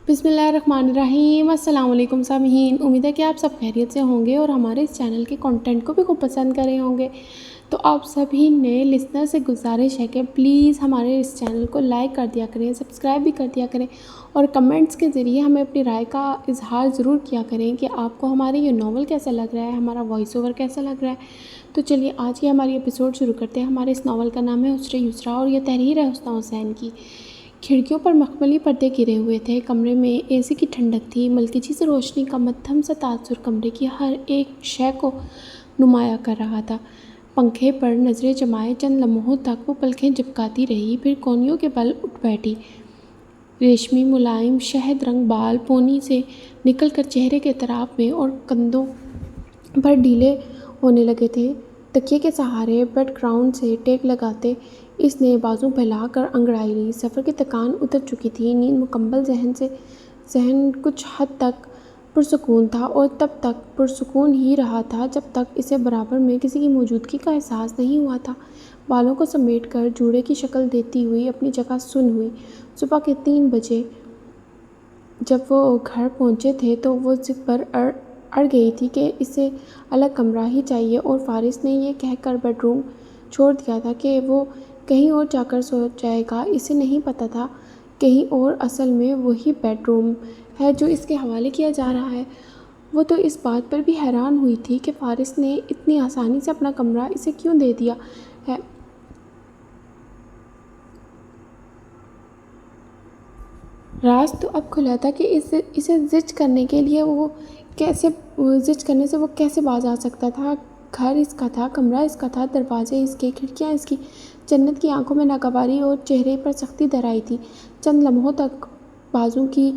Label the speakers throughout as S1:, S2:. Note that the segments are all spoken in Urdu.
S1: بسم اللہ الرحمن الرحیم۔ السلام علیکم سامعین، امید ہے کہ آپ سب خیریت سے ہوں گے اور ہمارے اس چینل کے کنٹینٹ کو بھی خوب پسند کرے ہوں گے۔ تو آپ سبھی نئے لسنر سے گزارش ہے کہ پلیز ہمارے اس چینل کو لائک کر دیا کریں، سبسکرائب بھی کر دیا کریں اور کمنٹس کے ذریعے ہمیں اپنی رائے کا اظہار ضرور کیا کریں کہ آپ کو ہمارے یہ ناول کیسا لگ رہا ہے، ہمارا وائس اوور کیسا لگ رہا ہے۔ تو چلیے آج کی ہماری ایپیسوڈ شروع کرتے ہیں۔ ہمارے اس ناول کا نام ہے عسرِ یسریٰ اور یہ تحریر ہے حسنہ حسین کی۔ کھڑکیوں پر مخملی پردے گرے ہوئے تھے، کمرے میں اے سی کی ٹھنڈک تھی، ملکچی سے روشنی کا مدھم سا تاثر کمرے کی ہر ایک شے کو نمایاں کر رہا تھا۔ پنکھے پر نظریں جمائے چند لمحوں تک وہ پلکیں جھپکاتی رہی، پھر کونیوں کے بل اٹھ بیٹھی۔ ریشمی ملائم شہد رنگ بال پونی سے نکل کر چہرے کے اطراف میں اور کندھوں پر ڈھیلے ہونے لگے تھے۔ تکیے کے سہارے بیڈ گراؤنڈ سے ٹیک لگاتے اس نے بازو پھیلا کر انگڑائی لی۔ سفر کی تھکان اتر چکی تھی، نیند مکمل، ذہن کچھ حد تک پرسکون تھا اور تب تک پرسکون ہی رہا تھا جب تک اسے برابر میں کسی کی موجودگی کا احساس نہیں ہوا تھا۔ بالوں کو سمیٹ کر جوڑے کی شکل دیتی ہوئی اپنی جگہ سن ہوئی۔ صبح کے 3 بجے جب وہ گھر پہنچے تھے تو وہ ضد پر اڑ گئی تھی کہ اسے الگ کمرہ ہی چاہیے اور فارس نے یہ کہہ کر بیڈ روم چھوڑ دیا تھا کہ وہ کہیں اور جا کر سو جائے گا۔ اسے نہیں پتہ تھا کہیں اور اصل میں وہی بیڈ روم ہے جو اس کے حوالے کیا جا رہا ہے۔ وہ تو اس بات پر بھی حیران ہوئی تھی کہ فارس نے اتنی آسانی سے اپنا کمرہ اسے کیوں دے دیا ہے۔ راز تو اب کھلا تھا کہ اسے زج کرنے سے وہ کیسے باز آ سکتا تھا۔ گھر اس کا تھا، کمرہ اس کا تھا، دروازے اس کے، کھڑکیاں اس کی۔ جنت کی آنکھوں میں ناگواری اور چہرے پر سختی در آئی تھی۔ چند لمحوں تک بازو کی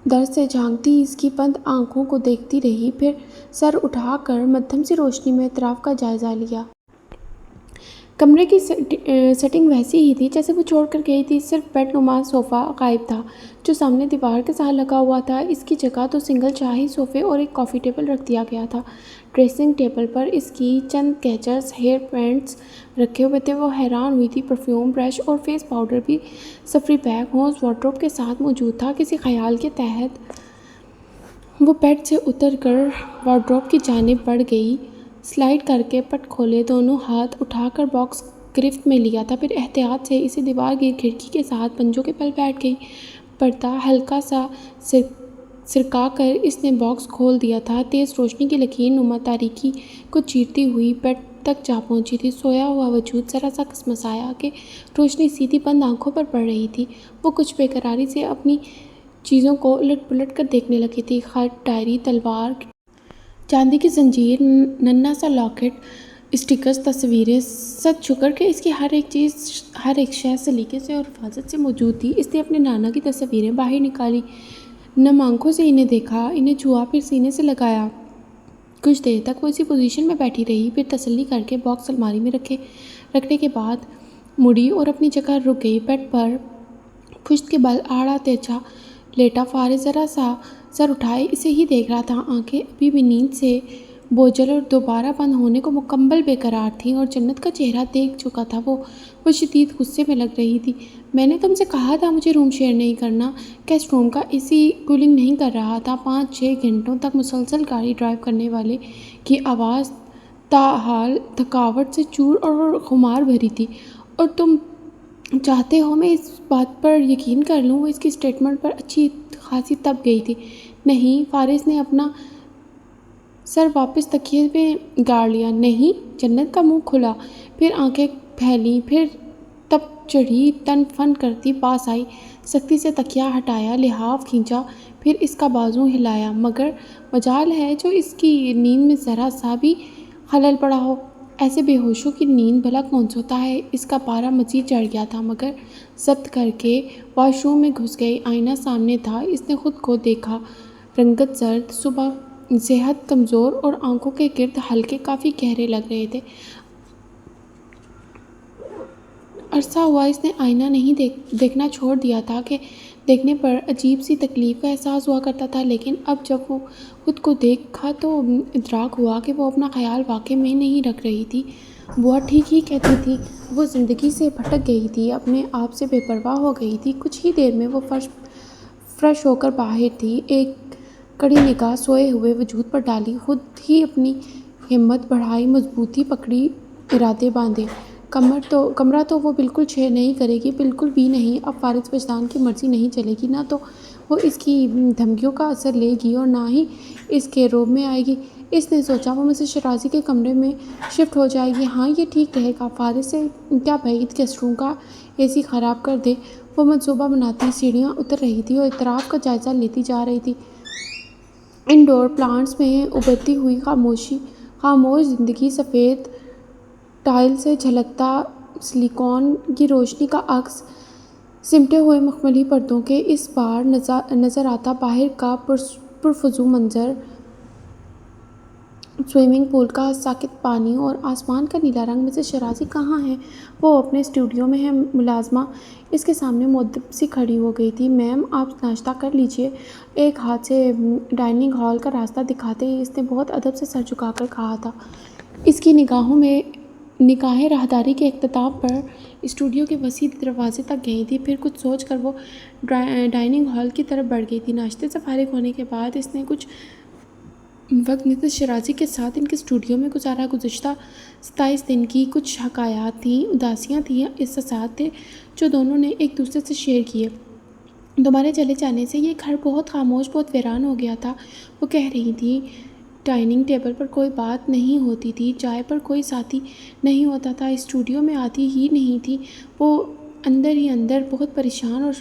S1: در سے جھانکتی اس کی بند آنکھوں کو دیکھتی رہی، پھر سر اٹھا کر مدھم سی روشنی میں اطراف کا جائزہ لیا۔ کمرے کی سیٹنگ ویسی ہی تھی جیسے وہ چھوڑ کر گئی تھی، صرف بیڈ نما صوفہ غائب تھا جو سامنے دیوار کے ساتھ لگا ہوا تھا۔ اس کی جگہ تو سنگل شاہی صوفے اور ایک کافی ٹیبل رکھ دیا گیا تھا۔ ڈریسنگ ٹیبل پر اس کی چند کیچرز، ہیئر بینڈز رکھے ہوئے تھے۔ وہ حیران ہوئی تھی، پرفیوم، برش اور فیس پاؤڈر بھی سفری بیگ ہوز وارڈروب کے ساتھ موجود تھا۔ کسی خیال کے تحت وہ بیڈ سے اتر کر وارڈروب کی جانب بڑھ گئی، سلائڈ کر کے پٹ کھولے، دونوں ہاتھ اٹھا کر باکس گرفت میں لیا تھا، پھر احتیاط سے اسے دیوار گیر کھڑکی کے ساتھ پنجوں کے بل بیٹھ گئی۔ پردہ ہلکا سا سرکا کر اس نے باکس کھول دیا تھا۔ تیز روشنی کی لکیر نما تاریکی کو چیرتی ہوئی بیڈ تک جا پہنچی تھی۔ سویا ہوا وجود ذرا سا کسمسایا کہ روشنی سیدھی بند آنکھوں پر پڑ رہی تھی۔ وہ کچھ بے قراری سے اپنی چیزوں کو الٹ پلٹ کر دیکھنے لگی تھی۔ خط، ڈائری، تلوار، چاندی کی زنجیر، ننھا سا لاکٹ، اسٹکرز، تصویریں، سچ شکر کہ اس کی ہر ایک شے سلیقے سے اور حفاظت سے موجود تھی۔ اس نے اپنے نانا کی تصویریں باہر نکالی، نم آنکھوں سے انہیں دیکھا، انہیں چھوا، پھر سینے سے لگایا۔ کچھ دیر تک وہ اسی پوزیشن میں بیٹھی رہی، پھر تسلی کر کے باکس الماری میں رکھنے کے بعد مڑی اور اپنی جگہ رک گئی۔ بیڈ پر پشت کے بل آڑا تیرچا لیٹا فارس ذرا سا سر اٹھائے اسے ہی دیکھ رہا تھا۔ آنکھیں ابھی بھی نیند سے بوجھل اور دوبارہ بند ہونے کو مکمل بے قرار تھیں اور جنت کا چہرہ دیکھ چکا تھا وہ شدید غصے میں لگ رہی تھی۔ میں نے تم سے کہا تھا مجھے روم شیئر نہیں کرنا۔ گیسٹ روم کا اے سی کولنگ نہیں کر رہا تھا۔ 5-6 گھنٹوں تک مسلسل گاڑی ڈرائیو کرنے والے کی آواز تاحال تھکاوٹ سے چور اور خمار بھری تھی، اور تم چاہتے ہو میں اس بات پر یقین کر لوں؟ وہ اس کی اسٹیٹمنٹ پر اچھی خاصی تپ گئی تھی۔ نہیں، فارس نے اپنا سر واپس تکیے میں گاڑ لیا۔ نہیں؟ جنت کا منہ کھلا، پھر آنکھیں پھیلیں، پھر تپ چڑھی، تن فن کرتی پاس آئی، سختی سے تکیہ ہٹایا، لحاف کھینچا، پھر اس کا بازو ہلایا۔ مگر مجال ہے جو اس کی نیند میں ذرا سا بھی خلل پڑا ہو۔ ایسے بے ہوشوں کی نیند بھلا کون سوتا ہے؟ اس کا پارا مزید چڑھ گیا تھا، مگر ضبط کر کے واش روم میں گھس گئی۔ آئینہ سامنے تھا، اس نے خود کو دیکھا، رنگت زرد، صبح صحت کمزور اور آنکھوں کے گرد حلقے کافی گہرے لگ رہے تھے۔ عرصہ ہوا اس نے آئینہ نہیں دیکھنا چھوڑ دیا تھا کہ دیکھنے پر عجیب سی تکلیف کا احساس ہوا کرتا تھا، لیکن اب جب وہ خود کو دیکھا تو ادراک ہوا کہ وہ اپنا خیال واقعے میں نہیں رکھ رہی تھی۔ بوا ٹھیک ہی کہتی تھی، وہ زندگی سے بھٹک گئی تھی، اپنے آپ سے بے پرواہ ہو گئی تھی۔ کچھ ہی دیر میں وہ فریش ہو کر باہر تھی، ایک کڑی نگاہ سوئے ہوئے وجود پر ڈالی، خود ہی اپنی ہمت بڑھائی، مضبوطی پکڑی، ارادے باندھے۔ کمرہ تو وہ بالکل چھیڑ نہیں کرے گی، بالکل بھی نہیں۔ اب فارغ وجدان کی مرضی نہیں چلے گی، نہ تو وہ اس کی دھمکیوں کا اثر لے گی اور نہ ہی اس کے روب میں آئے گی۔ اس نے سوچا وہ مسز شیرازی کے کمرے میں شفٹ ہو جائے گی۔ ہاں، یہ ٹھیک رہے گا، فارغ سے کیا بعید گیسٹ روم کا اے سی خراب کر دے۔ وہ منصوبہ بناتی سیڑھیاں اتر رہی تھی اور اطراف کا جائزہ لیتی جا رہی تھی۔ انڈور پلانٹس میں ابھرتی ہوئی خاموش زندگی، سفید ٹائل سے جھلکتا سلیکون کی روشنی کا عکس، سمٹے ہوئے مخملی پردوں کے اس پار نظر آتا باہر کا پرفضو منظر، سوئمنگ پول کا ساکت پانی اور آسمان کا نیلا رنگ۔ مسز شیرازی کہاں ہیں؟ وہ اپنے اسٹوڈیو میں ہیں۔ ملازمہ اس کے سامنے مؤدب سی کھڑی ہو گئی تھی۔ میم، آپ ناشتہ کر لیجئے، ایک ہاتھ سے ڈائننگ ہال کا راستہ دکھاتے ہی اس نے بہت ادب سے سر جھکا کر کہا تھا۔ اس کی نگاہیں راہداری کے اختتام پر اسٹوڈیو کے وسیع دروازے تک گئی تھیں، پھر کچھ سوچ کر وہ ڈائننگ ہال کی طرف بڑھ گئی تھی۔ ناشتے سے فارغ ہونے کے بعد اس نے کچھ وقت مسز شیرازی کے ساتھ ان کے اسٹوڈیو میں گزارا۔ گزشتہ 27 دن کی کچھ حکایات تھیں، اداسیاں تھیں، احساسات تھے جو دونوں نے ایک دوسرے سے شیئر کیے۔ تمہارے چلے جانے سے یہ گھر بہت خاموش، بہت ویران ہو گیا تھا، وہ کہہ رہی تھیں۔ ڈائننگ ٹیبل پر کوئی بات نہیں ہوتی تھی، چائے پر کوئی ساتھی نہیں ہوتا تھا، اسٹوڈیو میں آتی ہی نہیں تھی۔ وہ اندر ہی اندر بہت پریشان اور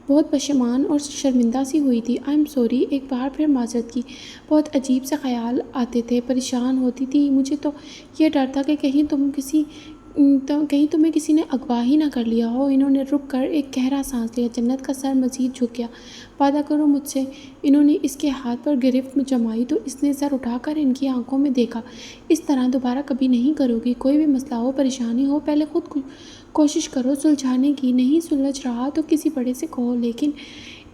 S1: بہت پشیمان اور شرمندہ سی ہوئی تھی۔ آئی ایم سوری، ایک بار پھر معذرت کی۔ بہت عجیب سے خیال آتے تھے، پریشان ہوتی تھی۔ مجھے تو یہ ڈر تھا کہ کہیں تمہیں کسی نے اغوا ہی نہ کر لیا ہو۔ انہوں نے رک کر ایک گہرا سانس لیا۔ جنت کا سر مزید جھک گیا۔ وعدہ کرو مجھ سے۔ انہوں نے اس کے ہاتھ پر گرفت جمائی تو اس نے سر اٹھا کر ان کی آنکھوں میں دیکھا۔ اس طرح دوبارہ کبھی نہیں کرو گی۔ کوئی بھی مسئلہ ہو، پریشانی ہو، پہلے خود کوشش کرو سلجھانے کی۔ نہیں سلجھ رہا تو کسی بڑے سے کہو، لیکن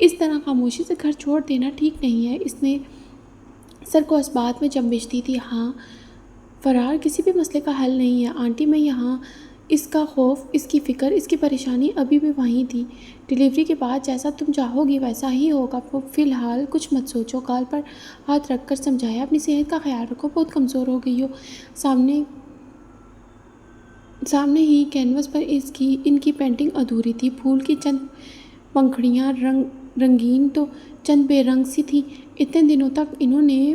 S1: اس طرح خاموشی سے گھر چھوڑ دینا ٹھیک نہیں ہے۔ اس نے سر کو اثبات میں جنبش دی تھی۔ ہاں، فرار کسی بھی مسئلے کا حل نہیں ہے آنٹی، میں یہاں۔ اس کا خوف، اس کی فکر، اس کی پریشانی ابھی بھی وہیں تھی۔ ڈلیوری کے بعد جیسا تم چاہو گی ویسا ہی ہوگا۔ فی الحال کچھ مت سوچو۔ گال پر ہاتھ رکھ کر سمجھایا، اپنی صحت کا خیال رکھو، بہت کمزور ہو گئی ہو۔ سامنے ہی کینوس پر ان کی پینٹنگ ادھوری تھی۔ پھول کی چند پنکھڑیاں رنگین تو چند بے رنگ سی تھیں۔ اتنے دنوں تک انہوں نے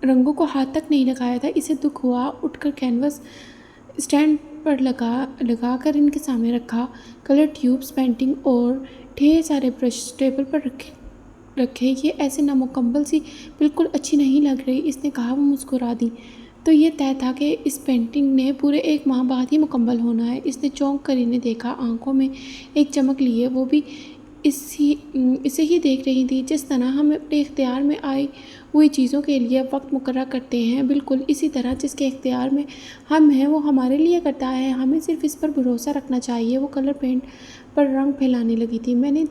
S1: رنگوں کو ہاتھ تک نہیں لگایا تھا۔ اسے دکھ ہوا، اٹھ کر کینوس اسٹینڈ پر لگا کر ان کے سامنے رکھا۔ کلر ٹیوبس، پینٹنگ اور ڈھیر سارے برش ٹیبل پر رکھے۔ یہ ایسے نامکمل سی بالکل اچھی نہیں لگ رہی، اس نے کہا۔ وہ مسکرا دیں۔ تو یہ طے تھا کہ اس پینٹنگ نے پورے 1 ماہ بعد ہی مکمل ہونا ہے۔ اس نے چونک کر انہیں دیکھا، آنکھوں میں ایک چمک لیے۔ وہ بھی اسے ہی دیکھ رہی تھی۔ جس طرح ہم اپنے اختیار میں آئی ہوئی چیزوں کے لیے وقت مقرر کرتے ہیں، بالکل اسی طرح جس کے اختیار میں ہم ہیں وہ ہمارے لیے کرتا ہے۔ ہمیں صرف اس پر بھروسہ رکھنا چاہیے۔ وہ کلر پینٹ پر رنگ پھیلانے لگی تھی۔ میں نے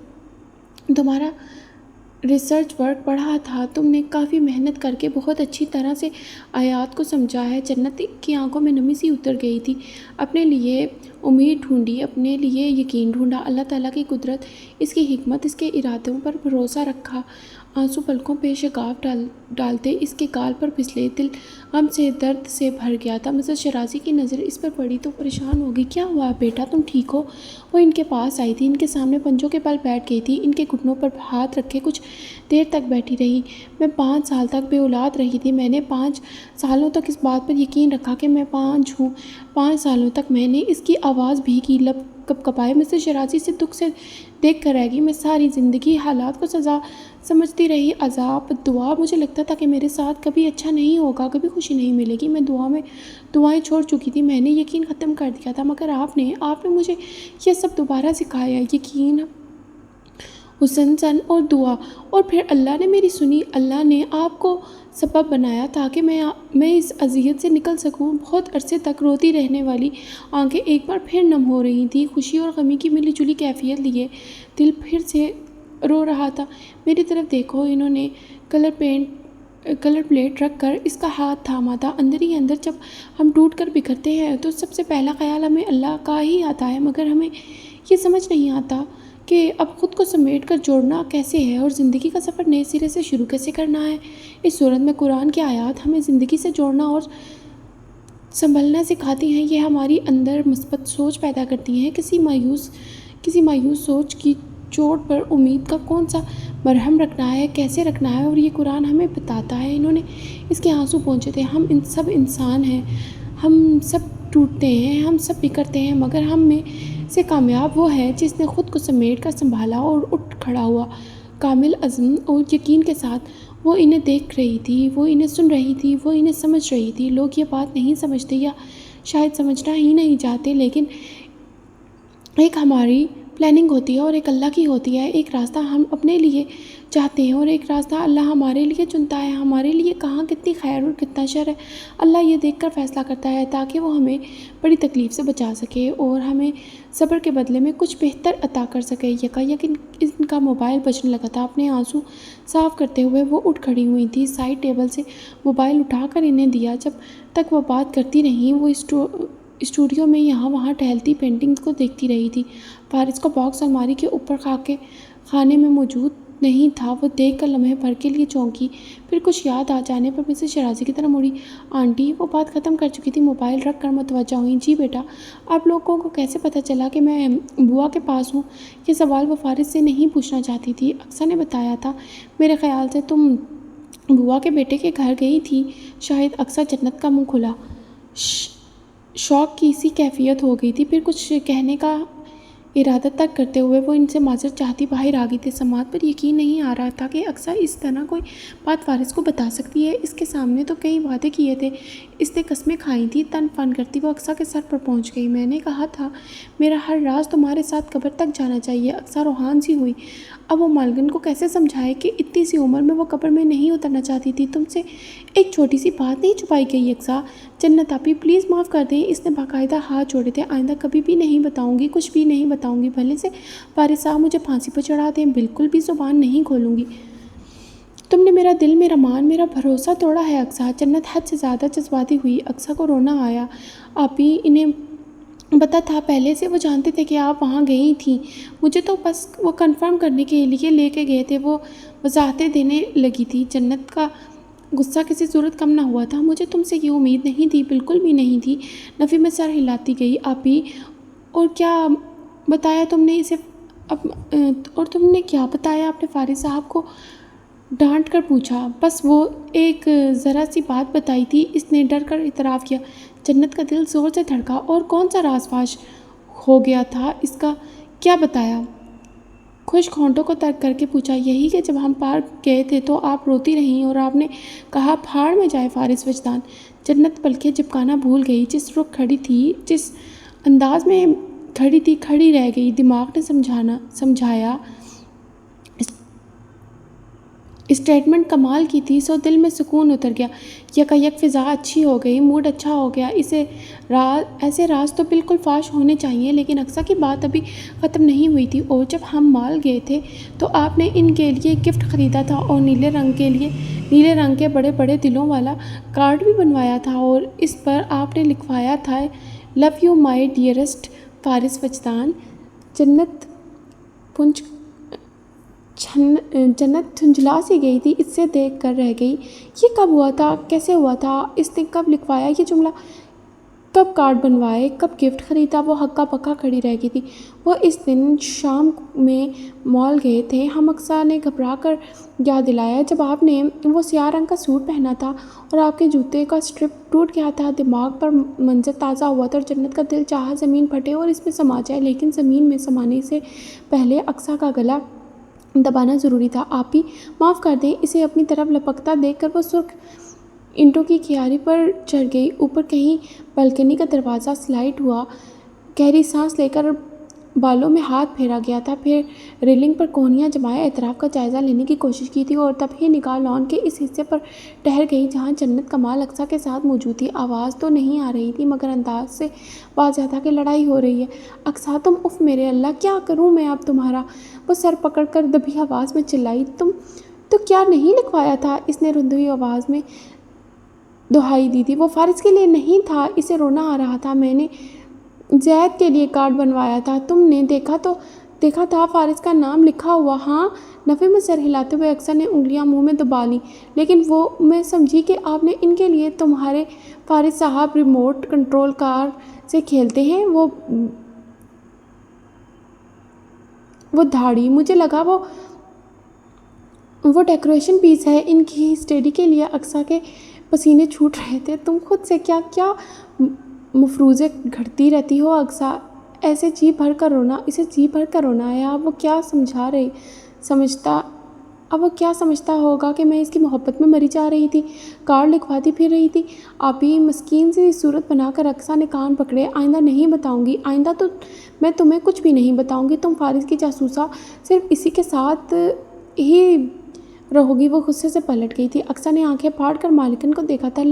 S1: تمہارا ریسرچ ورک پڑھا تھا، تم نے کافی محنت کر کے بہت اچھی طرح سے آیات کو سمجھا ہے۔ جنت کی آنکھوں میں نمی سی اتر گئی تھی۔ اپنے لیے امید ڈھونڈی، اپنے لیے یقین ڈھونڈا، اللہ تعالیٰ کی قدرت، اس کی حکمت، اس کے ارادوں پر بھروسہ رکھا۔ آنسو پلکوں پہ شگاف ڈالتے اس کے گال پر پھسلے۔ دل غم سے، درد سے بھر گیا تھا۔ مسز شیرازی کی نظر اس پر پڑی تو پریشان ہو گئی۔ کیا ہوا بیٹا، تم ٹھیک ہو؟ وہ ان کے پاس آئی تھی، ان کے سامنے پنجوں کے بل بیٹھ گئی تھی، ان کے گھٹنوں پر ہاتھ رکھے کچھ دیر تک بیٹھی رہی۔ میں 5 سال تک بے اولاد رہی تھی۔ میں نے 5 سالوں تک اس بات پر یقین رکھا کہ میں 5 ہوں۔ 5 سالوں تک میں نے اس کی آواز بھیگی، لب کپکپائے۔ مسز شیرازی سے دکھ سے دیکھ کر رہ گئی۔ میں ساری زندگی حالات کو سزا سمجھتی رہی، عذاب، دعا۔ مجھے لگتا تھا کہ میرے ساتھ کبھی اچھا نہیں ہوگا، کبھی خوشی نہیں ملے گی۔ میں دعائیں چھوڑ چکی تھی، میں نے یقین ختم کر دیا تھا، مگر آپ نے مجھے یہ سب دوبارہ سکھایا، یقین، حسن اور دعا۔ اور پھر اللہ نے میری سنی۔ اللہ نے آپ کو سبب بنایا تاکہ میں اس اذیت سے نکل سکوں۔ بہت عرصے تک روتی رہنے والی آنکھیں ایک بار پھر نم ہو رہی تھیں، خوشی اور غمی کی ملی جلی کیفیت لیے دل پھر سے رو رہا تھا۔ میری طرف دیکھو۔ انہوں نے کلر پینٹ کلر پلیٹ رکھ کر اس کا ہاتھ تھاما تھا۔ اندر ہی اندر جب ہم ٹوٹ کر بکھرتے ہیں تو سب سے پہلا خیال ہمیں اللہ کا ہی آتا ہے، مگر ہمیں یہ سمجھ نہیں آتا کہ اب خود کو سمیٹ کر جوڑنا کیسے ہے اور زندگی کا سفر نئے سرے سے شروع کیسے کرنا ہے۔ اس صورت میں قرآن کی آیات ہمیں زندگی سے جوڑنا اور سنبھلنا سکھاتی ہیں۔ یہ ہماری اندر مثبت سوچ پیدا کرتی ہیں۔ کسی مایوس سوچ کی چوٹ پر امید کا کون سا مرہم رکھنا ہے، کیسے رکھنا ہے، اور یہ قرآن ہمیں بتاتا ہے۔ انہوں نے اس کے آنسو پہنچے تھے۔ ہم سب انسان ہیں، ہم سب ٹوٹتے ہیں، ہم سب بکھرتے ہیں، مگر ہم میں سے کامیاب وہ ہے جس نے خود کو سمیٹ کر سنبھالا اور اٹھ کھڑا ہوا۔ کامل عزم اور یقین کے ساتھ وہ انہیں دیکھ رہی تھی، وہ انہیں سن رہی تھی، وہ انہیں سمجھ رہی تھی۔ لوگ یہ بات نہیں سمجھتے یا شاید سمجھنا ہی نہیں چاہتے، لیکن ایک ہماری پلاننگ ہوتی ہے اور ایک اللہ کی ہوتی ہے۔ ایک راستہ ہم اپنے لیے چاہتے ہیں اور ایک راستہ اللہ ہمارے لیے چنتا ہے۔ ہمارے لیے کہاں کتنی خیر اور کتنا شر ہے، اللہ یہ دیکھ کر فیصلہ کرتا ہے تاکہ وہ ہمیں بڑی تکلیف سے بچا سکے اور ہمیں صبر کے بدلے میں کچھ بہتر عطا کر سکے۔ یکایک ان کا موبائل بجنے لگا تھا۔ اپنے آنسو صاف کرتے ہوئے وہ اٹھ کھڑی ہوئی تھی، سائڈ ٹیبل سے موبائل اٹھا کر انہیں دیا۔ جب تک وہ بات کرتی رہیں وہ اسٹوڈیو میں یہاں وہاں ٹہلتی پینٹنگز کو دیکھتی رہی تھی۔ فارس کا باکس الماری کے اوپر خانے میں موجود نہیں تھا۔ وہ دیکھ کر لمحے بھر کے لیے چونکی، پھر کچھ یاد آ جانے پر مسز شیرازی کی طرف مڑی۔ آنٹی وہ بات ختم کر چکی تھی، موبائل رکھ کر متوجہ ہوئیں۔ جی بیٹا، آپ لوگوں کو کیسے پتہ چلا کہ میں بوا کے پاس ہوں؟ یہ سوال وہ فارس سے نہیں پوچھنا چاہتی تھی۔ اقصیٰ نے بتایا تھا، میرے خیال سے تم بوا کے بیٹے کے گھر گئی تھی شاید۔ اقصیٰ جنت کا منہ کھلا، شوق کی سی کیفیت ہو گئی تھی، پھر کچھ کہنے کا ارادہ تک کرتے ہوئے وہ ان سے معذرت چاہتی باہر آ گئی تھی۔ سماعت پر یقین نہیں آ رہا تھا کہ اقصیٰ اس طرح کوئی بات فارس کو بتا سکتی ہے۔ اس کے سامنے تو کئی وعدے کیے تھے، اس نے قسمیں کھائی تھیں۔ تن فن کرتی وہ اقصیٰ کے سر پر پہنچ گئی۔ میں نے کہا تھا میرا ہر راز تمہارے ساتھ قبر تک جانا چاہیے۔ اقصیٰ روحان سی ہوئی۔ اب وہ مالکن کو کیسے سمجھائے کہ اتنی سی عمر میں وہ قبر میں نہیں اترنا چاہتی تھی۔ تم سے ایک چھوٹی سی بات نہیں چھپائی گئی اقصیٰ؟ جنت آپی پلیز معاف کر دیں۔ اس نے باقاعدہ ہاتھ جوڑے تھے۔ آئندہ کبھی بھی نہیں بتاؤں گی، کچھ بھی نہیں بتاؤں گی۔ بھلے سے فارس صاحب مجھے پھانسی پر چڑھا دیں، بالکل بھی زبان نہیں کھولوں گی۔ تم نے میرا دل، میرا مان، میرا بھروسہ توڑا ہے اقصیٰ۔ جنت حد سے زیادہ جذباتی ہوئی۔ اقصیٰ کو رونا آیا۔ آپی انہیں پتہ تھا پہلے سے، وہ جانتے تھے کہ آپ وہاں گئی تھیں، مجھے تو بس وہ کنفرم کرنے کے لیے لے کے گئے تھے۔ وہ وضاحتیں دینے لگی تھی۔ جنت کا غصہ کسی صورت کم نہ ہوا تھا۔ مجھے تم سے یہ امید نہیں تھی، بالکل بھی نہیں تھی۔ نفی میں سر ہلاتی گئی۔ آپی اور کیا بتایا تم نے اسے؟ اور تم نے کیا بتایا؟ آپ نے فارس صاحب کو ڈانٹ کر پوچھا۔ بس وہ ایک ذرا سی بات بتائی تھی، اس نے ڈر کر اعتراف کیا۔ جنت کا دل زور سے دھڑکا۔ اور کون سا راز فاش ہو گیا تھا اس کا؟ کیا بتایا؟ خشک ہونٹوں کو ترک کر کے پوچھا۔ یہی کہ جب ہم پارک گئے تھے تو آپ روتی رہیں اور آپ نے کہا پھاڑ میں جائے فارس وجدان۔ جنت پلکیں جھپکانا بھول گئی۔ جس رخ کھڑی تھی، جس انداز میں کھڑی تھی، کھڑی رہ گئی۔ دماغ نے سمجھایا اسٹیٹمنٹ کمال کی تھی، سو دل میں سکون اتر گیا۔ یکایک فضا اچھی ہو گئی، موڈ اچھا ہو گیا۔ ایسے راز تو بالکل فاش ہونے چاہیے، لیکن اقصیٰ کی بات ابھی ختم نہیں ہوئی تھی۔ اور جب ہم مال گئے تھے تو آپ نے ان کے لیے گفٹ خریدا تھا اور نیلے رنگ کے بڑے بڑے دلوں والا کارڈ بھی بنوایا تھا، اور اس پر آپ نے لکھوایا تھا لو یو مائی ڈیئرسٹ فارس وجدان۔ جنت جھنجھلا سی گئی تھی، اس سے دیکھ کر رہ گئی۔ یہ کب ہوا تھا؟ کیسے ہوا تھا؟ اس نے کب لکھوایا یہ جملہ؟ کب کارڈ بنوائے؟ کب گفٹ خریدا؟ وہ ہکا پکا کھڑی رہ گئی تھی۔ وہ اس دن شام میں مال گئے تھے، ہم اقصیٰ نے گھبرا کر یاد دلایا، جب آپ نے وہ سیاہ رنگ کا سوٹ پہنا تھا اور آپ کے جوتے کا اسٹرپ ٹوٹ گیا تھا۔ دماغ پر منظر تازہ ہوا تھا اور جنت کا دل چاہا زمین پھٹے اور اس میں سما جائے، لیکن زمین میں سمانے سے پہلے اقصیٰ کا گلا دبانا ضروری تھا۔ آپی معاف کر دیں۔ اسے اپنی طرف لپکتا دیکھ کر وہ سرخ اینٹوں کی کیاری پر چڑھ گئی۔ اوپر کہیں بالکنی کا دروازہ سلائڈ ہوا، گہری سانس لے کر بالوں میں ہاتھ پھیرا گیا تھا، پھر ریلنگ پر کوہنیاں جمائے اعتراف کا جائزہ لینے کی کوشش کی تھی، اور تب ہی نگاہ لان کے اس حصے پر ٹھہر گئی جہاں جنت کمال اقصیٰ کے ساتھ موجود تھی۔ آواز تو نہیں آ رہی تھی، مگر انداز سے واضح تھا کہ لڑائی ہو رہی ہے۔ اقصیٰ تم، اف میرے اللہ، کیا کروں میں اب تمہارا؟ وہ سر پکڑ کر دبی آواز میں چلائی۔ تم تو کیا نہیں لکھوایا تھا؟ اس نے رندوئی آواز میں دہائی دی تھی۔ وہ فارس کے لیے نہیں تھا، اسے رونا آ رہا تھا۔ میں نے زید کے لیے کارڈ بنوایا تھا، تم نے دیکھا تھا فارس کا نام لکھا ہوا؟ ہاں، نفی میں سر ہلاتے ہوئے اکثر نے انگلیاں منہ میں دبا لیں۔ لیکن وہ میں سمجھی کہ آپ نے ان کے لیے تمہارے فارس صاحب ریموٹ کنٹرول کار سے کھیلتے ہیں، وہ دھاڑی، مجھے لگا وہ ڈیکوریشن پیس ہے۔ ان کی اسٹڈی کے لیے اقصیٰ کے پسینے چھوٹ رہے تھے۔ تم خود سے کیا مفروضے گھڑتی رہتی ہو اقصیٰ؟ اسے جی بھر کر رونا آیا۔ اب وہ کیا سمجھتا ہوگا کہ میں اس کی محبت میں مری جا رہی تھی، کارڈ لکھواتی پھر رہی تھی؟ آپی مسکین سی صورت بنا کر اقصیٰ نے کان پکڑے۔ آئندہ نہیں بتاؤں گی، آئندہ تو میں تمہیں کچھ بھی نہیں بتاؤں گی۔ تم فارس کی جاسوسہ صرف اسی کے ساتھ ہی رہو گی۔ وہ غصے سے پلٹ گئی تھی۔ اقصیٰ نے آنکھیں پھاڑ کر مالکن کو دیکھا تھا۔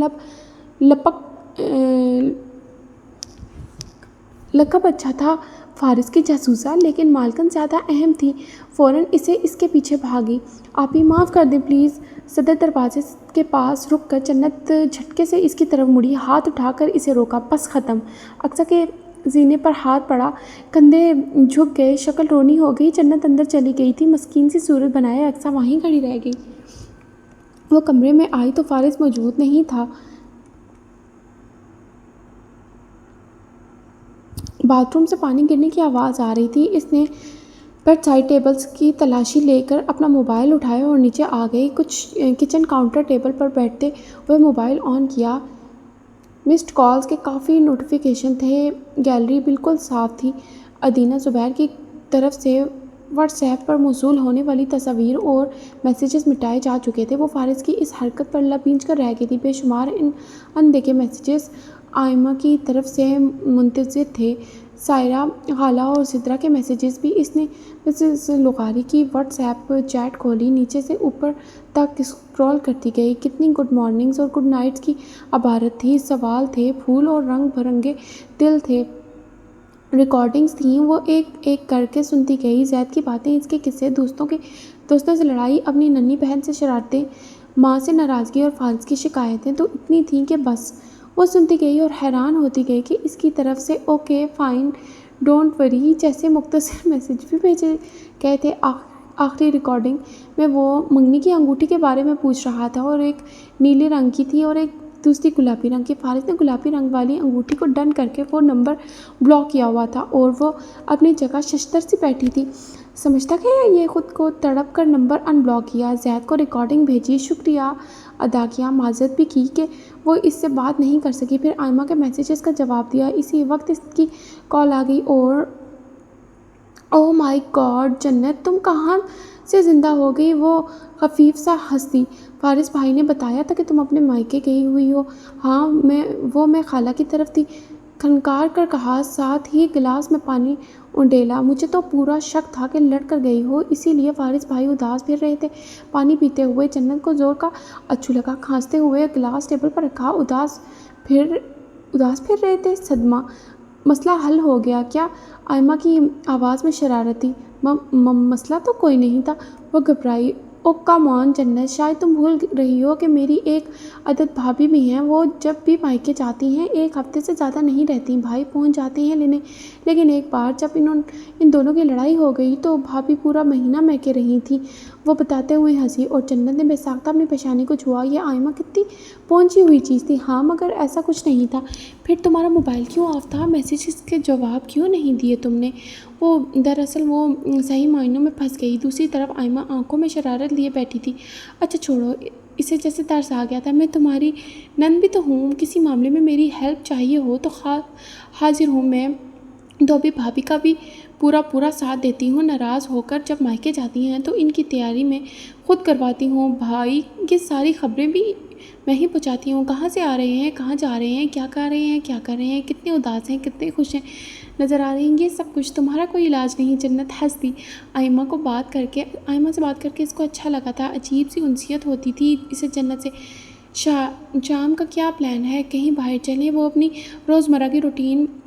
S1: لقب اچھا تھا، فارس کی جاسوسہ، لیکن مالکن زیادہ اہم تھی۔ فوراً اس کے پیچھے بھاگی۔ آپی معاف کر دیں پلیز۔ صدر دروازے کے پاس رک کر جنت جھٹکے سے اس کی طرف مڑی، ہاتھ اٹھا کر اسے روکا۔ بس ختم۔ اقصیٰ کے سینے پر ہاتھ پڑا، کندھے جھک گئے، شکل رونی ہو گئی۔ جنت اندر چلی گئی تھی، مسکین سی صورت بنائے اقصیٰ وہیں کھڑی رہ گئی۔ وہ کمرے میں آئی تو فارس موجود نہیں تھا۔ باتھ روم سے پانی گرنے کی آواز آ رہی تھی۔ اس نے بیڈ سائڈ ٹیبلز کی تلاشی لے کر اپنا موبائل اٹھایا اور نیچے آ گئی۔ کچن کاؤنٹر ٹیبل پر بیٹھتے ہوئے موبائل آن کیا۔ مسڈ کالز کے کافی نوٹیفیکیشن تھے۔ گیلری بالکل صاف تھی۔ ادینہ زبیر کی طرف سے واٹس ایپ پر موصول ہونے والی تصاویر اور میسیجز مٹائے جا چکے تھے۔ وہ فارس کی اس حرکت پر لب بھینچ کر رہ گئی تھی۔ بے شمار اندیکھے میسیجز آئمہ کی طرف سے منتظر تھے۔ سائرہ، خالہ اور سدرہ کے میسیجز بھی۔ اس نے مسز لغاری کی واٹس ایپ چیٹ کھولی، نیچے سے اوپر تک اسکرول کرتی گئی۔ کتنی گڈ مارننگز اور گڈ نائٹس کی عبارت تھی، سوال تھے، پھول اور رنگ برنگے دل تھے، ریکارڈنگز تھیں۔ وہ ایک ایک کر کے سنتی گئی، زید کی باتیں، اس کے قصے، دوستوں سے لڑائی، اپنی ننھی بہن سے شرارتیں، ماں سے ناراضگی اور فارس کی شکایتیں تو اتنی تھیں کہ بس۔ وہ سنتی گئی اور حیران ہوتی گئی کہ اس کی طرف سے اوکے، فائن، ڈونٹ وری جیسے مختصر میسیج بھی بھیجے گئے تھے۔ آخری ریکارڈنگ میں وہ منگنی کی انگوٹھی کے بارے میں پوچھ رہا تھا، اور ایک نیلے رنگ کی تھی اور ایک دوسری گلابی رنگ کی۔ فارس نے گلابی رنگ والی انگوٹھی کو ڈن کر کے وہ نمبر بلاک کیا ہوا تھا اور وہ اپنی جگہ ششدر سی بیٹھی تھی۔ سمجھتا کہ یہ خود کو تڑپ کر نمبر ان بلاک کیا، زید کو ریکارڈنگ بھیجی، شکریہ ادا کیا، معذرت بھی کی کہ وہ اس سے بات نہیں کر سکی، پھر آئمہ کے میسیجز کا جواب دیا۔ اسی وقت اس کی کال آ گئی اور اوہ مائی گاڈ جنت، تم کہاں سے زندہ ہو گئی؟ وہ خفیف سا ہنس دی۔ فارس بھائی نے بتایا تھا کہ تم اپنے مائکے گئی ہوئی ہو۔ ہاں، میں خالہ کی طرف تھی، کھنکار کر کہا، ساتھ ہی گلاس میں پانی انڈیلا۔ مجھے تو پورا شک تھا کہ لڑ کر گئی ہو، اسی لیے۔ فارس بھائی اداس پھر رہے تھے، پانی پیتے ہوئے۔ جنت کو زور کا اچھو لگا، کھانستے ہوئے گلاس ٹیبل پر رکھا۔ اداس پھر رہے تھے؟ صدمہ! مسئلہ حل ہو گیا کیا؟ آئمہ کی آواز میں شرارت تھی۔ مسئلہ تو کوئی نہیں تھا، وہ گھبرائی۔ او کم آن جنت، شاید تم بھول رہی ہو کہ میری ایک عدد بھابھی بھی ہیں۔ وہ جب بھی مائکے جاتی ہیں 1 ہفتے سے زیادہ نہیں رہتی، بھائی پہنچ جاتے ہیں لینے۔ لیکن ایک بار جب ان دونوں کی لڑائی ہو گئی تو بھابھی پورا مہینہ میکے رہی تھیں، وہ بتاتے ہوئے ہنسی، اور جنت نے بے ساختہ اپنی پیشانی کو چھوا۔ یہ آئمہ کتنی پہنچی ہوئی چیز تھی۔ ہاں، مگر ایسا کچھ نہیں تھا۔ پھر تمہارا موبائل کیوں آف تھا؟ میسیجز کے جواب کیوں نہیں دیے تم نے؟ دراصل وہ صحیح معنوں میں پھنس گئی۔ دوسری طرف آئمہ آنکھوں میں شرارت لیے بیٹھی تھی۔ اچھا چھوڑو، اسے جیسے ترس آ گیا تھا۔ میں تمہاری نند بھی تو ہوں، کسی معاملے میں میری ہیلپ چاہیے ہو تو حاضر ہوں۔ میں تو ابھی بھابھی کا بھی پورا ساتھ دیتی ہوں۔ ناراض ہو کر جب مائکے جاتی ہیں تو ان کی تیاری میں خود کرواتی ہوں۔ بھائی کی ساری خبریں بھی میں ہی پہنچاتی ہوں، کہاں سے آ رہے ہیں، کہاں جا رہے ہیں، کیا کر رہے ہیں، کتنے اداس ہیں، کتنے خوش ہیں نظر آ رہے ہیں، یہ سب کچھ۔ تمہارا کوئی علاج نہیں؟ جنت ہنس دی۔ آئمہ سے بات کر کے اس کو اچھا لگا تھا، عجیب سی انسیت ہوتی تھی اسے جنت سے۔ شام کا کیا پلان ہے؟ کہیں باہر چلیں؟ وہ اپنی روزمرہ کی روٹین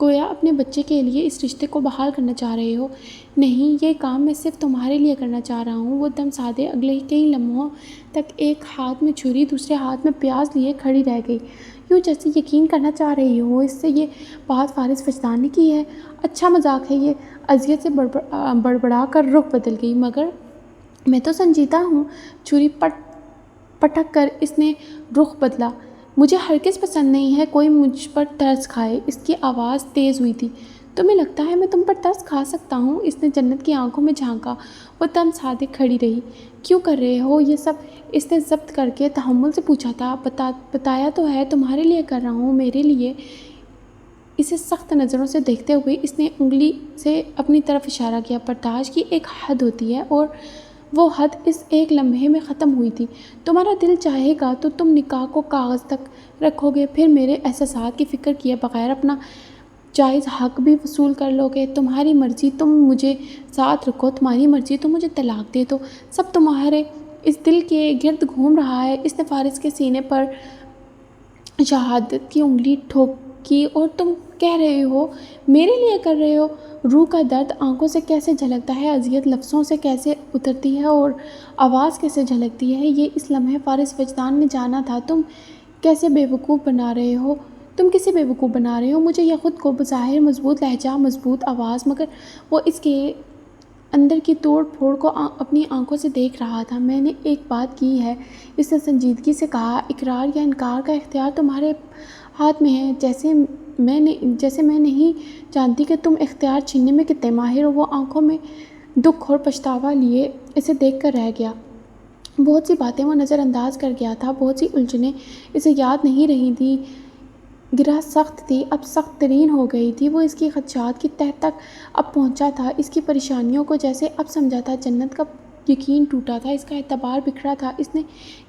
S1: گویا اپنے بچے کے لیے اس رشتے کو بحال کرنا چاہ رہے ہو۔ نہیں، یہ کام میں صرف تمہارے لیے کرنا چاہ رہا ہوں۔ وہ دم سادھے اگلے کئی لمحوں تک ایک ہاتھ میں چھری دوسرے ہاتھ میں پیاز لیے کھڑی رہ گئی، یوں جیسے یقین کرنا چاہ رہی ہو اس سے یہ بات فارغ وجدان نے کی ہے۔ اچھا مذاق ہے یہ، اذیت سے بڑبڑا کر رخ بدل گئی۔ مگر میں تو سنجیدہ ہوں۔ چھری پٹک کر اس نے رخ بدلا۔ مجھے ہرگز پسند نہیں ہے کوئی مجھ پر ترس کھائے۔ اس کی آواز تیز ہوئی تھی۔ تمہیں لگتا ہے میں تم پر ترس کھا سکتا ہوں؟ اس نے جنت کی آنکھوں میں جھانکا۔ وہ دم سادھے کھڑی رہی۔ کیوں کر رہے ہو یہ سب؟ اس نے ضبط کر کے تحمل سے پوچھا تھا۔ بتایا تو ہے تمہارے لیے کر رہا ہوں، میرے لیے۔ اسے سخت نظروں سے دیکھتے ہوئے اس نے انگلی سے اپنی طرف اشارہ کیا۔ برداشت کی ایک حد ہوتی ہے اور وہ حد اس ایک لمحے میں ختم ہوئی تھی۔ تمہارا دل چاہے گا تو تم نکاح کو کاغذ تک رکھو گے، پھر میرے احساسات کی فکر کیے بغیر اپنا جائز حق بھی وصول کر لو گے۔ تمہاری مرضی تم مجھے ساتھ رکھو، تمہاری مرضی تم مجھے طلاق دے دو، سب تمہارے اس دل کے گرد گھوم رہا ہے۔ اس نے فارغ کے سینے پر شہادت کی انگلی ٹھوکی۔ اور تم کہہ رہے ہو میرے لیے کر رہے ہو؟ روح کا درد آنکھوں سے کیسے جھلکتا ہے، اذیت لفظوں سے کیسے اترتی ہے اور آواز کیسے جھلکتی ہے، یہ اس لمحے فارغ وجدان نے جانا تھا۔ تم کیسے بے وقوف بنا رہے ہو؟ تم کسے بے وقوف بنا رہے ہو؟ مجھے یہ خود کو بظاہر مضبوط لہجہ، مضبوط آواز، مگر وہ اس کے اندر کی توڑ پھوڑ کو اپنی آنکھوں سے دیکھ رہا تھا۔ میں نے ایک بات کی ہے، اس نے سنجیدگی سے کہا، اقرار یا انکار کا اختیار تمہارے ہاتھ میں ہے، جیسے میں نہیں جانتی کہ تم اختیار چھیننے میں کتنے ماہر ہو۔ وہ آنکھوں میں دکھ اور پچھتاوا لیے اسے دیکھ کر رہ گیا۔ بہت سی باتیں وہ نظر انداز کر گیا تھا، بہت سی الجھنیں اسے یاد نہیں رہی تھیں۔ گرہ سخت تھی، اب سخت ترین ہو گئی تھی۔ وہ اس کی خدشات کی تہہ تک اب پہنچا تھا، اس کی پریشانیوں کو جیسے اب سمجھا تھا۔ جنت کا یقین ٹوٹا تھا، اس کا اعتبار بکھرا تھا۔ اس نے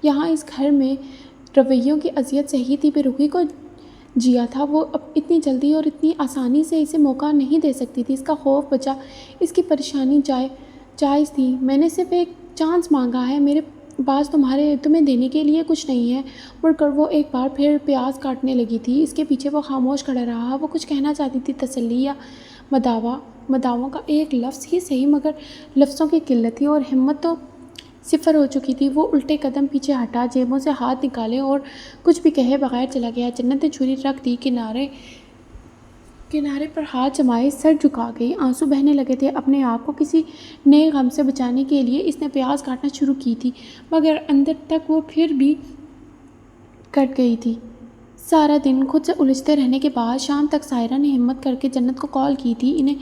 S1: یہاں اس گھر میں رویوں کی اذیت سہی تھی، بے رخی کو جیا تھا۔ وہ اب اتنی جلدی اور اتنی آسانی سے اسے موقع نہیں دے سکتی تھی۔ اس کا خوف بچا، اس کی پریشانی جائز تھی۔ میں نے صرف ایک چانس مانگا ہے، میرے پاس تمہیں دینے کے لیے کچھ نہیں ہے۔ مڑ کر وہ ایک بار پھر پیاز کاٹنے لگی تھی۔ اس کے پیچھے وہ خاموش کھڑا رہا۔ وہ کچھ کہنا چاہتی تھی، تسلی یا مداوع کا ایک لفظ ہی صحیح، مگر لفظوں کی قلت تھی اور ہمت تو صفر ہو چکی تھی۔ وہ الٹے قدم پیچھے ہٹا، جیبوں سے ہاتھ نکالے اور کچھ بھی کہے بغیر چلا گیا۔ جنت نے چھری رکھ دی، کنارے پر ہاتھ جمائے سر جھکا گئی۔ آنسو بہنے لگے تھے۔ اپنے آپ کو کسی نئے غم سے بچانے کے لیے اس نے پیاز کاٹنا شروع کی تھی، مگر اندر تک وہ پھر بھی کٹ گئی تھی۔ سارا دن خود سے الجھتے رہنے کے بعد شام تک سائرہ نے ہمت کر کے جنت کو کال کی تھی۔ انہیں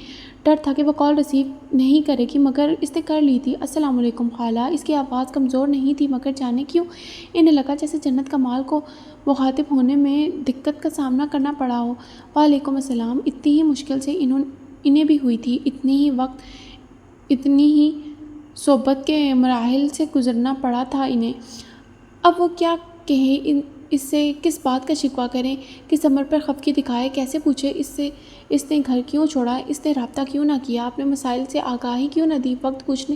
S1: ڈر تھا کہ وہ کال ریسیو نہیں کرے گی، مگر اس نے کر لی تھی۔ السلام علیکم خالہ۔ اس کی آواز کمزور نہیں تھی، مگر جانے کیوں انہیں لگا جیسے جنت کمال کو مخاطب ہونے میں دقت کا سامنا کرنا پڑا ہو۔ وعلیکم السلام۔ اتنی ہی مشکل سے انہیں بھی ہوئی تھی، اتنی ہی وقت، اتنی ہی صحبت کے مراحل سے گزرنا پڑا تھا انہیں۔ اب وہ کیا کہیں، اس سے کس بات کا شکوہ کریں، کس امر پر خفگی دکھائے، کیسے پوچھے اس نے گھر کیوں چھوڑا، اس نے رابطہ کیوں نہ کیا، اپنے مسائل سے آگاہی کیوں نہ دی۔ وقت پوچھنے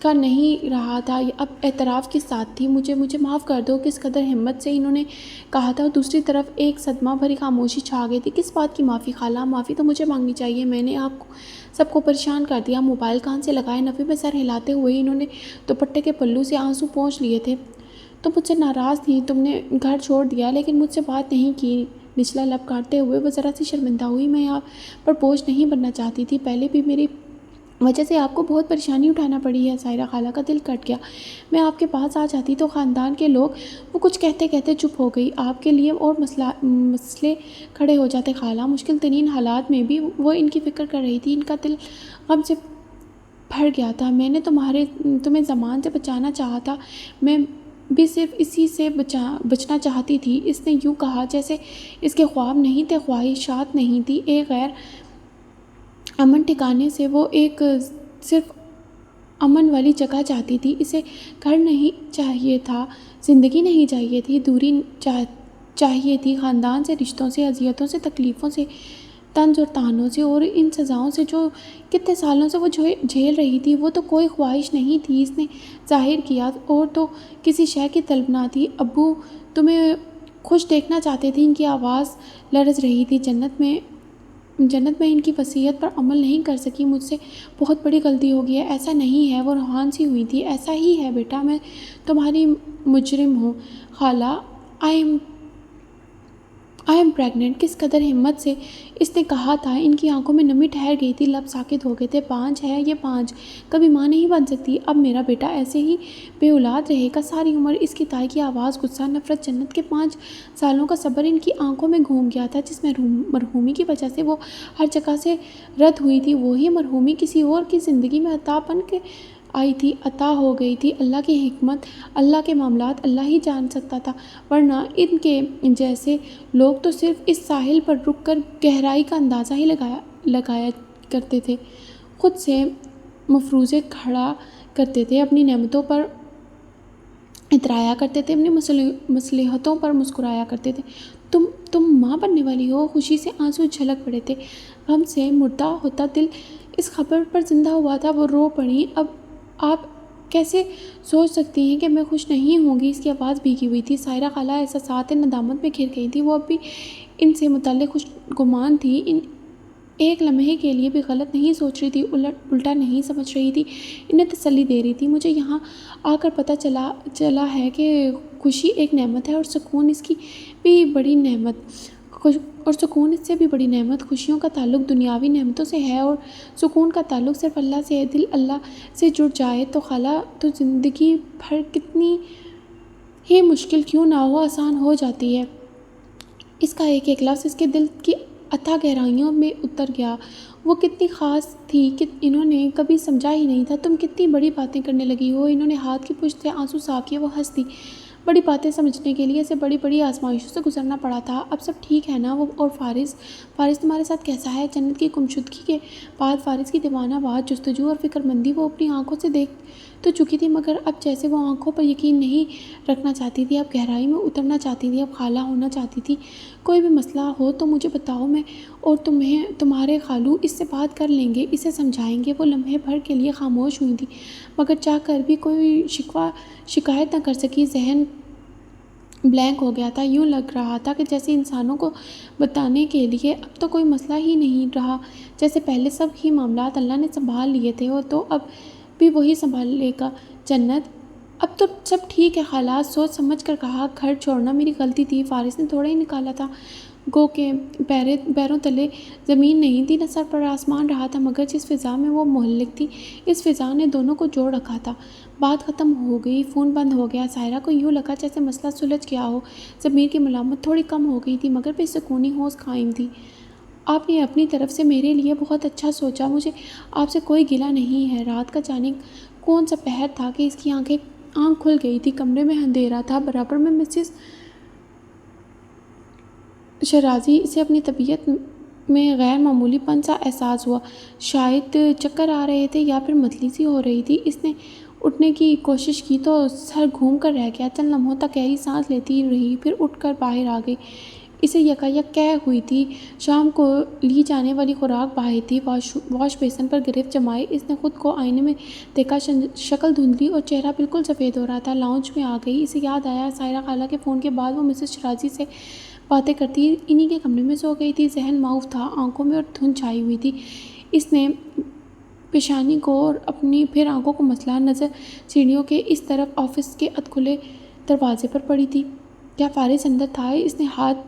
S1: کا نہیں رہا تھا، اب اعتراف کی ساتھ تھی۔ مجھے معاف کر دو۔ کس قدر ہمت سے انہوں نے کہا تھا۔ دوسری طرف ایک صدمہ بھری خاموشی چھا گئی تھی۔ کس بات کی معافی خالہ؟ معافی تو مجھے مانگنی چاہیے، میں نے آپ سب کو پریشان کر دیا۔ موبائل کان سے لگائے نفی میں سر ہلاتے ہوئے انہوں نے دوپٹے کے پلو سے آنسو پونچھ لیے تھے۔ تم مجھ سے ناراض تھی، تم نے گھر چھوڑ دیا، لیکن مجھ سے بات نہیں کی۔ نچلا لب کاٹتے ہوئے وہ ذرا سی شرمندہ ہوئی۔ میں آپ پر بوجھ نہیں بننا چاہتی تھی، پہلے بھی میری وجہ سے آپ کو بہت پریشانی اٹھانا پڑی ہے۔ سائرہ خالہ کا دل کٹ گیا۔ میں آپ کے پاس آ جاتی تو خاندان کے لوگ، وہ کچھ کہتے کہتے چپ ہو گئی۔ آپ کے لیے اور مسئلے کھڑے ہو جاتے خالہ۔ مشکل ترین حالات میں بھی وہ ان کی فکر کر رہی تھی۔ ان کا دل غم سے بھر گیا تھا۔ میں نے تمہیں زمان سے بچانا چاہا تھا، میں بھی صرف اسی سے بچنا چاہتی تھی۔ اس نے یوں کہا جیسے اس کے خواب نہیں تھے، خواہشات نہیں تھی۔ ایک غیر امن ٹھکانے سے وہ ایک صرف امن والی جگہ چاہتی تھی۔ اسے گھر نہیں چاہیے تھا، زندگی نہیں چاہیے تھی، دوری چاہیے تھی خاندان سے، رشتوں سے، اذیتوں سے، تکلیفوں سے، طنز اور طعنوں سے اور ان سزاؤں سے جو کتنے سالوں سے وہ جھیل رہی تھی۔ وہ تو کوئی خواہش نہیں تھی اس نے ظاہر کیا، اور تو کسی شے کی طلب نہ تھی۔ ابو تمہیں خوش دیکھنا چاہتے تھے۔ ان کی آواز لرز رہی تھی۔ جنت میں جنت میں ان کی وصیت پر عمل نہیں کر سکی، مجھ سے بہت بڑی غلطی ہو گئی ہے۔ ایسا نہیں ہے، وہ روحان سی ہوئی تھی۔ ایسا ہی ہے بیٹا، میں تمہاری مجرم ہوں۔ خالہ، آئی ایم پریگننٹ۔ کس قدر ہمت سے اس نے کہا تھا۔ ان کی آنکھوں میں نمی ٹھہر گئی تھی، لب ساکت ہو گئے تھے۔ 5 ہے یہ 5، کبھی ماں نہیں بن سکتی۔ اب میرا بیٹا ایسے ہی بے اولاد رہے گا ساری عمر۔ اس کی تائی کی آواز، غصہ، نفرت، جنت کے 5 سالوں کا صبر ان کی آنکھوں میں گھوم گیا تھا۔ جس مرحومی کی وجہ سے وہ ہر جگہ سے رد ہوئی تھی، وہی مرحومی کسی اور کی زندگی میں عطا بن کے آئی تھی، عطا ہو گئی تھی۔ اللہ کی حکمت، اللہ کے معاملات اللہ ہی جان سکتا تھا، ورنہ ان کے جیسے لوگ تو صرف اس ساحل پر رک کر گہرائی کا اندازہ ہی لگایا کرتے تھے، خود سے مفروضے کھڑا کرتے تھے، اپنی نعمتوں پر اترایا کرتے تھے، اپنی مصلحتوں پر مسکرایا کرتے تھے۔ تم ماں بننے والی ہو؟ خوشی سے آنسو جھلک پڑے تھے، غم سے مردہ ہوتا دل اس خبر پر زندہ ہوا تھا۔ وہ رو پڑی۔ اب آپ کیسے سوچ سکتی ہیں کہ میں خوش نہیں ہوں گی؟ اس کی آواز بھیگی ہوئی تھی۔ سائرہ خالہ احساسات ندامت میں گھر گئی تھی۔ وہ اب بھی ان سے متعلق خوش گمان تھی، ایک لمحے کے لیے بھی غلط نہیں سوچ رہی تھی، الٹا نہیں سمجھ رہی تھی، انہیں تسلی دے رہی تھی۔ مجھے یہاں آ کر پتہ چلا ہے کہ خوشی ایک نعمت ہے، اور سکون اس کی بھی بڑی نعمت، اور سکون اس سے بھی بڑی نعمت۔ خوشیوں کا تعلق دنیاوی نعمتوں سے ہے، اور سکون کا تعلق صرف اللہ سے ہے۔ دل اللہ سے جڑ جائے تو خالہ، تو زندگی بھر کتنی ہی مشکل کیوں نہ ہو، آسان ہو جاتی ہے۔ اس کا ایک ایک لفظ اس کے دل کی اتھاہ گہرائیوں میں اتر گیا۔ وہ کتنی خاص تھی کہ انہوں نے کبھی سمجھا ہی نہیں تھا۔ تم کتنی بڑی باتیں کرنے لگی ہو۔ انہوں نے ہاتھ کی پشت سے آنسو صاف کیے۔ وہ ہنس دی۔ بڑی باتیں سمجھنے کے لیے اسے بڑی بڑی آزمائشوں سے گزرنا پڑا تھا۔ اب سب ٹھیک ہے نا؟ اور فارس تمہارے ساتھ کیسا ہے؟ جنت کی گمشدگی کے بعد فارس کی دیوانہ وار جستجو اور فکر مندی وہ اپنی آنکھوں سے دیکھ تو چکی تھی، مگر اب جیسے وہ آنکھوں پر یقین نہیں رکھنا چاہتی تھی، اب گہرائی میں اترنا چاہتی تھی، اب خالہ ہونا چاہتی تھی۔ کوئی بھی مسئلہ ہو تو مجھے بتاؤ، میں اور تمہارے خالو اس سے بات کر لیں گے، اسے سمجھائیں گے۔ وہ لمحے بھر کے لیے خاموش ہوئی تھی، مگر چاہ کر بھی کوئی شکایت نہ کر سکی۔ ذہن بلینک ہو گیا تھا۔ یوں لگ رہا تھا کہ جیسے انسانوں کو بتانے کے لیے اب تو کوئی مسئلہ ہی نہیں رہا، جیسے پہلے سب ہی معاملات اللہ نے سنبھال لیے تھے، تو اب بھی وہی سنبھال لے گا۔ جنت، اب تو سب ٹھیک ہے خالہ، سوچ سمجھ کر کہا۔ گھر چھوڑنا میری غلطی تھی، فارس نے تھوڑا ہی نکالا تھا، گو کہ پیروں تلے زمین نہیں تھی، نہ سر پر آسمان رہا تھا، مگر جس فضا میں وہ محلق تھی، اس فضا نے دونوں کو جوڑ رکھا تھا۔ بات ختم ہو گئی، فون بند ہو گیا۔ سائرہ کو یوں لگا جیسے مسئلہ سلجھ گیا ہو۔ ضمیر کی ملامت تھوڑی کم ہو گئی تھی، مگر بے سکونی ہوش قائم تھی۔ آپ نے اپنی طرف سے میرے لیے بہت اچھا سوچا، مجھے آپ سے کوئی گلہ نہیں ہے۔ رات کا جانے کون سا پہر تھا کہ اس کی آنکھ کھل گئی تھی۔ کمرے میں اندھیرا تھا، برابر میں مسز شیرازی سے اپنی طبیعت میں غیر معمولی پن سا احساس ہوا، شاید چکر آ رہے تھے یا پھر متلی سی ہو رہی تھی۔ اس نے اٹھنے کی کوشش کی تو سر گھوم کر رہ گیا۔ چند لمحوں تک گہری سانس لیتی رہی، پھر اٹھ کر باہر آ گئی۔ اسے یکایک قے ہوئی تھی۔ شام کو لی جانے والی خوراک باہر تھی۔ واش بیسن پر گرفت جمائے اس نے خود کو آئینے میں دیکھا، شکل دھندلی اور چہرہ بالکل سفید ہو رہا تھا۔ لاؤنج میں آ گئی۔ اسے یاد آیا سائرہ خالہ کے فون کے بعد وہ مسز شیرازی سے باتیں کرتی انہی کے کمرے میں سو گئی تھی۔ ذہن معاف تھا، آنکھوں میں اور دھند چھائی ہوئی تھی۔ اس نے پیشانی کو اور اپنی پھر آنکھوں کو مسلا، نظر سیڑھیوں کے اس طرف آفس کے ادکھلے دروازے پر پڑی تھی۔ کیا فارس اندر تھا؟ اس نے ہاتھ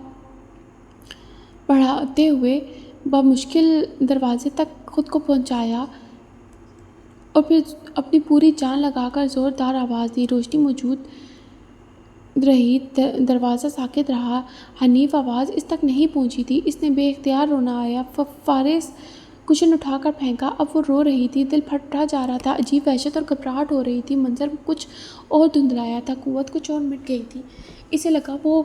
S1: بڑھاتے ہوئے بمشکل دروازے تک خود کو پہنچایا اور پھر اپنی پوری جان لگا کر زوردار آواز دی۔ روشنی موجود رہی، دروازہ ساکت رہا، حنیف آواز اس تک نہیں پہنچی تھی۔ اس نے بے اختیار رونا آیا۔ فارس کشن اٹھا کر پھینکا۔ اب وہ رو رہی تھی، دل پھٹا جا رہا تھا، عجیب وحشت اور گھبراہٹ ہو رہی تھی۔ منظر کچھ اور دھندلایا تھا، قوت کچھ اور مٹ گئی تھی۔ اسے لگا وہ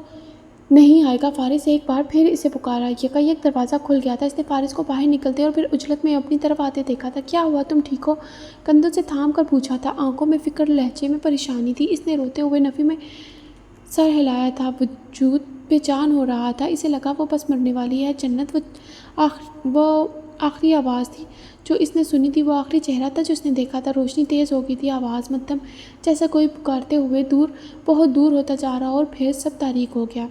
S1: نہیں آئے گا۔ فارس ایک بار پھر اسے پکارا۔ یکایک دروازہ کھل گیا تھا۔ اس نے فارس کو باہر نکلتے اور پھر عجلت میں اپنی طرف آتے دیکھا تھا۔ کیا ہوا؟ تم ٹھیک ہو؟ کندھوں سے تھام کر پوچھا تھا۔ آنکھوں میں فکر، لہجے میں پریشانی تھی۔ اس نے روتے ہوئے نفی میں سر ہلایا تھا، وجود بے جان ہو رہا تھا۔ اسے لگا وہ بس مرنے والی ہے۔ جنت، وہ آخری آواز تھی جو اس نے سنی تھی، وہ آخری چہرہ تھا جو اس نے دیکھا تھا۔ روشنی تیز ہو گئی تھی، آواز مدھم، جیسا کوئی پکارتے ہوئے بہت دور ہوتا جا رہا، اور پھر سب تاریک ہو گیا۔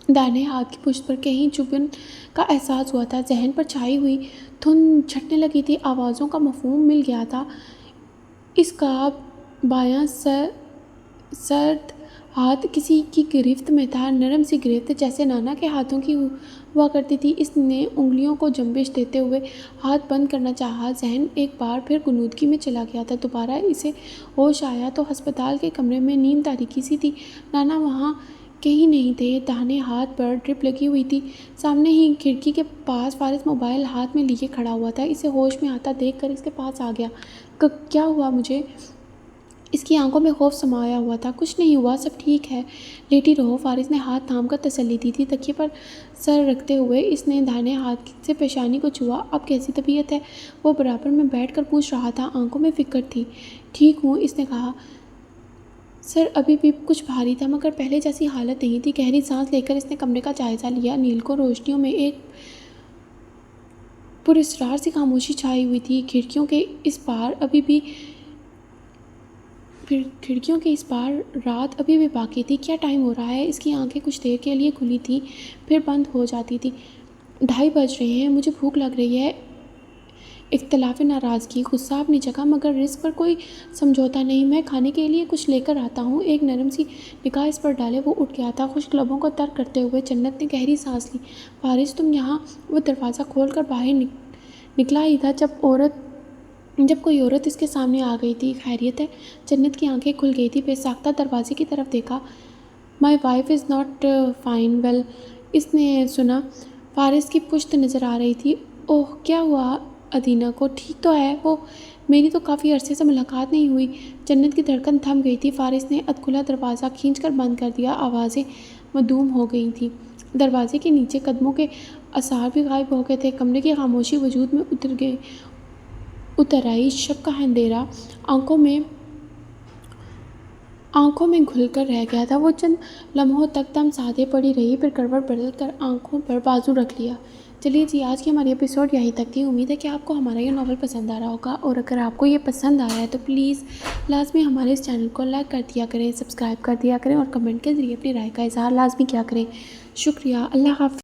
S1: دائیں ہاتھ کی پشت پر کہیں چبھن کا احساس ہوا تھا۔ ذہن پر چھائی ہوئی دھند چھٹنے لگی تھی۔ آوازوں کا مفہوم مل گیا تھا۔ اس کا بایاں سرد ہاتھ کسی کی گرفت میں تھا، نرم سی گرفت جیسے نانا کے ہاتھوں کی ہوا کرتی تھی۔ اس نے انگلیوں کو جنبش دیتے ہوئے ہاتھ بند کرنا چاہا۔ ذہن ایک بار پھر غنودگی میں چلا گیا تھا۔ دوبارہ اسے ہوش آیا تو ہسپتال کے کمرے میں نیم تاریکی سی تھی۔ نانا وہاں کہیں نہیں تھے۔ داہنے ہاتھ پر ڈرپ لگی ہوئی تھی۔ سامنے ہی کھڑکی کے پاس فارس موبائل ہاتھ میں لیے کھڑا ہوا تھا۔ اسے ہوش میں آتا دیکھ کر اس کے پاس آ گیا۔ کیا ہوا مجھے؟ اس کی آنکھوں میں خوف سمایا ہوا تھا۔ کچھ نہیں ہوا، سب ٹھیک ہے، لیٹی رہو، فارس نے ہاتھ تھام کر تسلی دی تھی۔ تکیے پر سر رکھتے ہوئے اس نے دائیں ہاتھ سے پیشانی کو چھوا۔ اب کیسی طبیعت ہے؟ وہ برابر میں بیٹھ کر پوچھ رہا تھا۔ آنکھوں میں فکر تھی۔ ٹھیک ہوں، اس نے کہا۔ سر ابھی بھی کچھ بھاری تھا مگر پہلے جیسی حالت نہیں تھی۔ گہری سانس لے کر اس نے کمرے کا جائزہ لیا۔ نیل کو روشنیوں میں ایک پراسرار سی خاموشی چھائی ہوئی تھی۔ کھڑکیوں کے اس پار رات ابھی بھی باقی تھی۔ کیا ٹائم ہو رہا ہے؟ اس کی آنکھیں کچھ دیر کے لیے کھلی تھیں، پھر بند ہو جاتی تھیں۔ 2:30 بج رہے ہیں، مجھے بھوک لگ رہی ہے۔ اختلاف ناراضگی، غصہ اپنی جگہ مگر رزق پر کوئی سمجھوتہ نہیں۔ میں کھانے کے لیے کچھ لے کر آتا ہوں۔ ایک نرم سی نگاہ اس پر ڈالے وہ اٹھ گیا تھا، خشک لبوں کو تر کرتے ہوئے۔ جنت نے گہری سانس لی۔ فارس تم یہاں؟ وہ دروازہ کھول کر باہر نکلا ہی تھا جب کوئی عورت اس کے سامنے آ گئی تھی۔ خیریت ہے؟ جنت کی آنکھیں کھل گئی تھی۔ بے ساختہ دروازے کی طرف دیکھا۔ My wife is not fine well, اس نے سنا۔ فارس کی پشت نظر آ رہی تھی۔ اوہ، کیا ہوا ادینہ کو؟ ٹھیک تو ہے وہ؟ میری تو کافی عرصے سے ملاقات نہیں ہوئی۔ جنت کی دھڑکن تھم گئی تھی۔ فارس نے ادکھلا دروازہ کھینچ کر بند کر دیا۔ آوازیں معدوم ہو گئی تھیں۔ دروازے کے نیچے قدموں کے آثار بھی غائب ہو گئے تھے۔ کمرے کی خاموشی وجود میں اتر آئی۔ شب کا اندھیرا آنکھوں میں گھل کر رہ گیا تھا۔ وہ چند لمحوں تک دم سادے پڑی رہی، پھر کروٹ بدل کر آنکھوں پر بازو رکھ لیا۔ چلیے جی، آج کی ہماری ایپیسوڈ یہیں تک تھی۔ امید ہے کہ آپ کو ہمارا یہ ناول پسند آ رہا ہوگا، اور اگر آپ کو یہ پسند آیا ہے تو پلیز لازمی ہمارے اس چینل کو لائک کر دیا کریں، سبسکرائب کر دیا کریں اور کمنٹ کے ذریعے اپنی رائے کا اظہار لازمی کیا کریں۔ شکریہ۔ اللہ حافظ۔